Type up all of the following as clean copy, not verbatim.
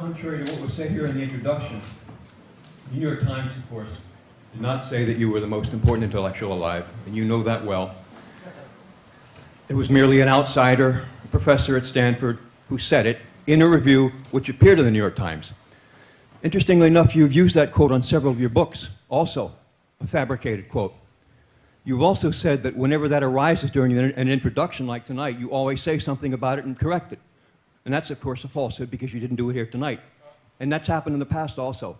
contrary to what was said here in the introduction, the New York Times, of course, did not say that you were the most important intellectual alive, and you know that well. It was merely an outsider, a professor at Stanford, who said it in a review which appeared in the New York Times. Interestingly enough, you've used that quote on several of your books, also a fabricated quote. You've also said that whenever that arises during an introduction like tonight, you always say something about it and correct it. And that's, of course, a falsehood because you didn't do it here tonight. And that's happened in the past also.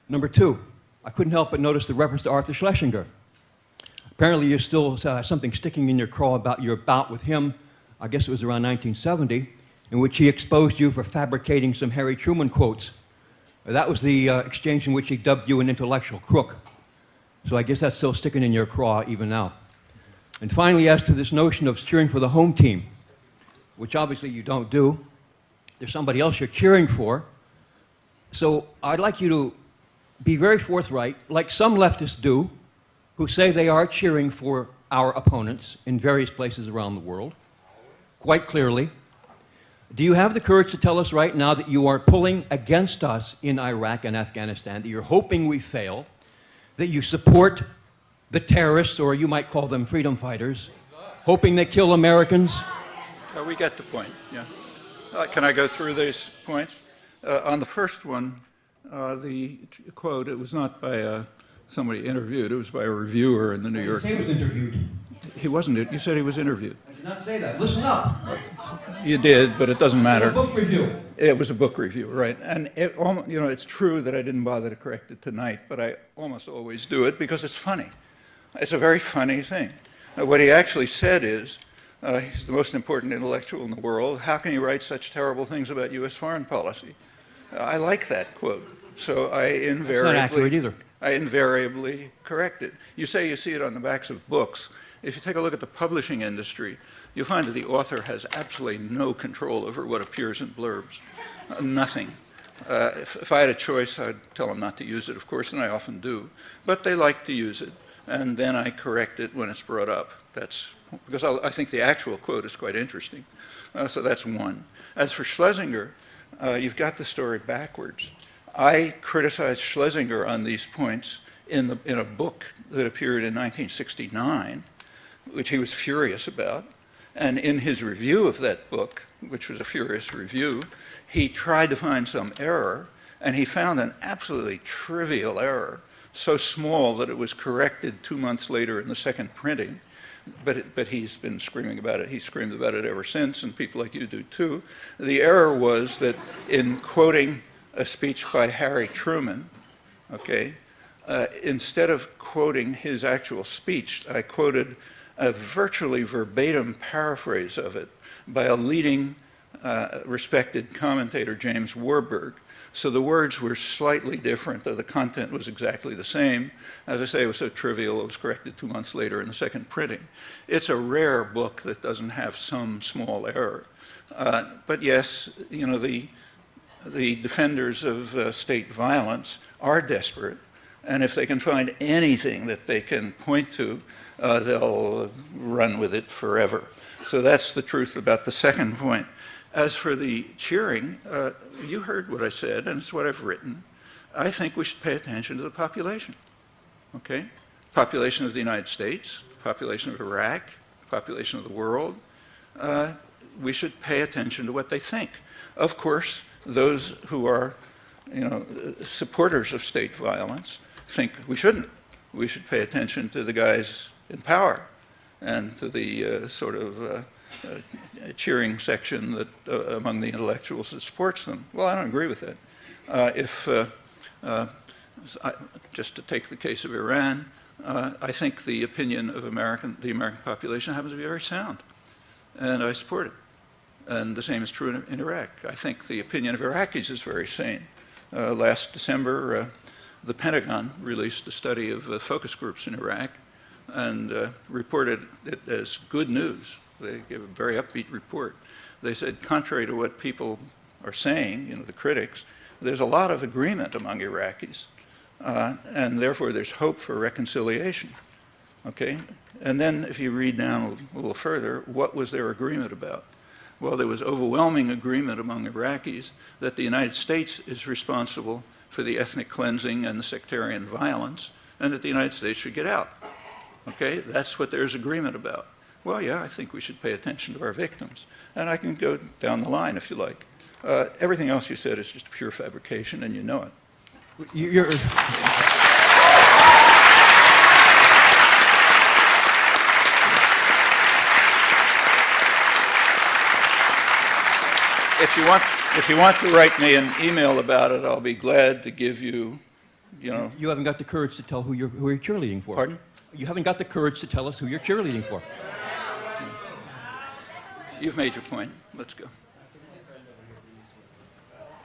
Number two, I couldn't help but notice the reference to Arthur Schlesinger. Apparently you still have something sticking in your craw about your bout with him, I guess it was around 1970, in which he exposed you for fabricating some Harry Truman quotes. That was the exchange in which he dubbed you an intellectual crook. So I guess that's still sticking in your craw even now. And finally, as to this notion of cheering for the home team, which obviously you don't do, there's somebody else you're cheering for. So I'd like you to be very forthright, like some leftists do, who say they are cheering for our opponents in various places around the world, quite clearly. Do you have the courage to tell us right now that you are pulling against us in Iraq and Afghanistan, that you're hoping we fail, that you support the terrorists, or you might call them freedom fighters, hoping they kill Americans? We get the point, yeah. Can I go through these points? On the first one, the quote, it was not by somebody interviewed, it was by a reviewer in the New York Times. He was interviewed. He wasn't, you said he was interviewed. I did not say that. Listen up. You did, but it doesn't matter. It was a book review. It was a book review, right. And it's true that I didn't bother to correct it tonight, but I almost always do it because it's funny. It's a very funny thing. What he actually said is, he's the most important intellectual in the world. How can you write such terrible things about U.S. foreign policy? I like that quote, so I invariably... That's not accurate either. I invariably correct it. You say you see it on the backs of books. If you take a look at the publishing industry, you'll find that the author has absolutely no control over what appears in blurbs. Nothing. If I had a choice, I'd tell them not to use it, of course, and I often do. But they like to use it, and then I correct it when it's brought up. That's because I think the actual quote is quite interesting. So that's one. As for Schlesinger, you've got the story backwards. I criticized Schlesinger on these points in a book that appeared in 1969, which he was furious about. And in his review of that book, which was a furious review, he tried to find some error, and he found an absolutely trivial error, so small that it was corrected 2 months later in the second printing. But he's been screaming about it. He's screamed about it ever since, and people like you do too. The error was that in quoting a speech by Harry Truman, okay, instead of quoting his actual speech, I quoted a virtually verbatim paraphrase of it by a leading respected commentator, James Warburg. So the words were slightly different, though the content was exactly the same. As I say, it was so trivial, it was corrected 2 months later in the second printing. It's a rare book that doesn't have some small error. But yes, you know, the defenders of state violence are desperate, and if they can find anything that they can point to, they'll run with it forever. So that's the truth about the second point. As for the cheering, you heard what I said, and it's what I've written. I think we should pay attention to the population, okay? Population of the United States, population of Iraq, population of the world. We should pay attention to what they think. Of course, those who are, you know, supporters of state violence think we shouldn't. We should pay attention to the guys in power and to the sort of cheering section that among the intellectuals that supports them. Well, I don't agree with that. Just to take the case of Iran, I think the opinion of the American population happens to be very sound, and I support it. And the same is true in Iraq. I think the opinion of Iraqis is very sane. Last December, the Pentagon released a study of focus groups in Iraq and reported it as good news. They gave a very upbeat report. They said, contrary to what people are saying, you know, the critics, there's a lot of agreement among Iraqis, and therefore there's hope for reconciliation. Okay? And then if you read down a little further, what was their agreement about? Well, there was overwhelming agreement among Iraqis that the United States is responsible for the ethnic cleansing and the sectarian violence, and that the United States should get out. Okay, that's what there's agreement about. Well, yeah, I think we should pay attention to our victims. And I can go down the line if you like. Everything else you said is just pure fabrication, and you know it. You're... If you want to write me an email about it, I'll be glad to give you, you know. You haven't got the courage to tell who you're cheerleading for. Pardon? You haven't got the courage to tell us who you're cheerleading for. You've made your point. Let's go.